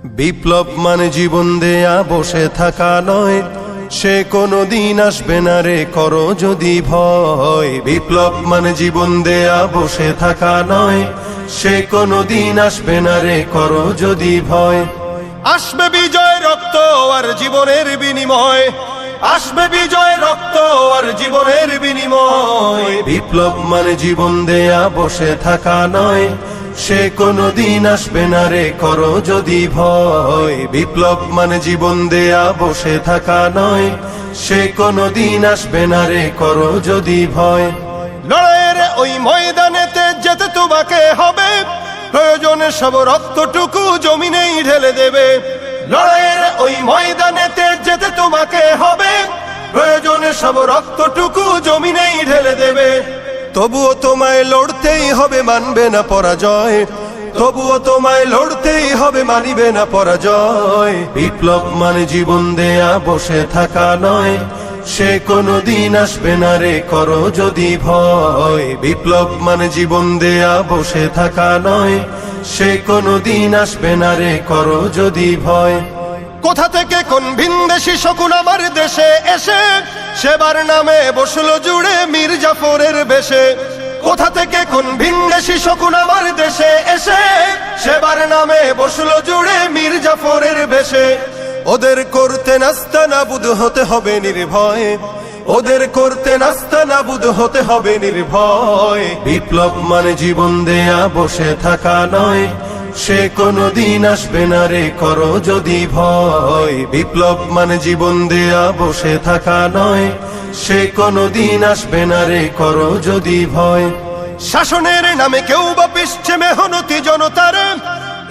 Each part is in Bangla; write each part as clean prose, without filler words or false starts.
বিপ্লব মানে জীবন দেয়া বসে থাকা নয়, সে কোনো দিন আসবে না রে করো যদি ভয়। বিপ্লব মানে জীবন দেয়া বসে থাকা নয়, সে কোনো দিন আসবে না রে করো যদি ভয়। আসবে বিজয় রক্ত আর জীবনের বিনিময়, আসবে বিজয় রক্ত আর জীবনের বিনিময়। বিপ্লব মানে জীবন দেয়া বসে থাকা নয়, সে কোনো দিন আসবে না রে করো যদি ভয়। বিপ্লব মানে জীবন দেয়া বসে থাকা নয়, সে কোনো দিন আসবে না রে করো যদি ভয়। লড়াইয়ের ওই ময়দানেতে যেতে তোমাকে হবে, প্রয়োজনে সব রক্তটুকু জমিনেই ঢেলে দেবে। লড়াইয়ের ওই ময়দানেতে যেতে তোমাকে হবে, প্রয়োজনে সব রক্তটুকু জমিনেই ঢেলে দেবে। তবুও তোমায় লড়তেই হবে, মানবে না পরাজয়। তবুও তোমায় লড়তেই হবে, মানিবে না পরাজয়। বিপ্লব মানে জীবন দেয়া বসে থাকা নয়, সে কোনো দিন আসবে না রে করো যদি ভয়। বিপ্লব মানে জীবন দেয়া বসে থাকা নয়, সে কোনো দিন আসবে না রে করো যদি ভয়। কোথা থেকে কোন ভিনদেশী শকুন আমার দেশে এসে সেবার নামে বসলো জুড়ে মীর জাফরের বেশে। কোথা থেকে কোন ভিনদেশী শকুন আমার দেশে এসে সেবার নামে বসলো জুড়ে মীর জাফরের বেশে। ওদের করতে নাস্তানাবুদ হতে হবে নির্ভয়, ওদের করতে নাস্তানাবুদ হতে হবে নির্ভয়। বিপ্লব মানে জীবন দেয়া বসে থাকা নয়, সে কোনো দিন আসবে না রে করো যদি ভয়। বিপ্লব মানে জীবন দেয়া বসে থাকা নয়, সে কোনো দিন আসবে না রে করো যদি ভয়। শাসনের নামে কেউ বা পিছছে মেহনতি জনতার,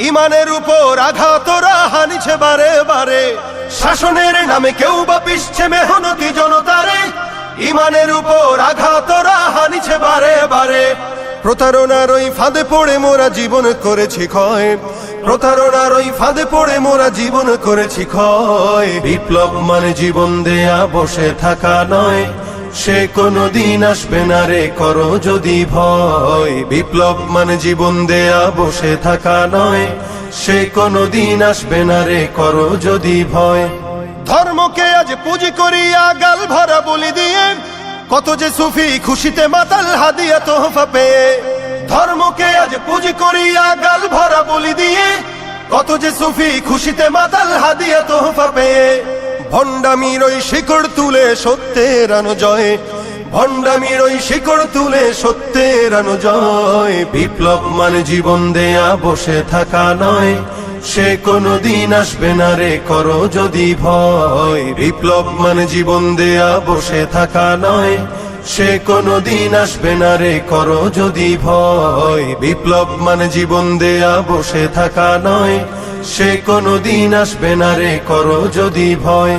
ইমানের উপর আঘাতরা হানিছে বারে বারে। শাসনের নামে কেউ বা পিছছে মেহনতি জনতার, ইমানের উপর আঘাতরা হানিছে বারে বারে। প্রতারণার ওই ফাঁদে পড়ে মোরা জীবন করেছি ক্ষয়, প্রতারণার ওই ফাঁদে পড়ে মোরা জীবন করেছি ক্ষয়। বিপ্লব মানে জীবন দেয়া বসে থাকা নয়, সে কোনো দিন আসবে না রে করো যদি ভয়। বিপ্লব মানে জীবন দেয়া বসে থাকা নয়, সে কোনো দিন আসবে না রে করো যদি ভয়। ধর্মকে আজ পুঁজি করিয়া গাল ভরা বলি দিয়ে, কত যে সুফি খুশিতে মাতাল হাদিয়া তোহফা পেয়ে। ধর্মকে আজ পুঁজি করিয়া গাল ভরা বলি দিয়ে, কত যে সুফি খুশিতে মাতাল হাদিয়া তোহফা পেয়ে। ভণ্ডামির ওই শিকড় তুলে সত্যের আনো জয়, ভণ্ডামির ওই শিকড় তুলে সত্যের আনো জয়। বিপ্লব মানে জীবন দেয়া বসে থাকা নয়, সে কোনো দিন আসবে না রে করো যদি ভয়। বিপ্লব মানে জীবন দেয়া বসে থাকা নয়, সে কোনো দিন আসবে না রে করো যদি ভয়। বিপ্লব মানে জীবন দেয়া বসে থাকা নয়, সে কোনো দিন আসবে না রে করো যদি ভয়।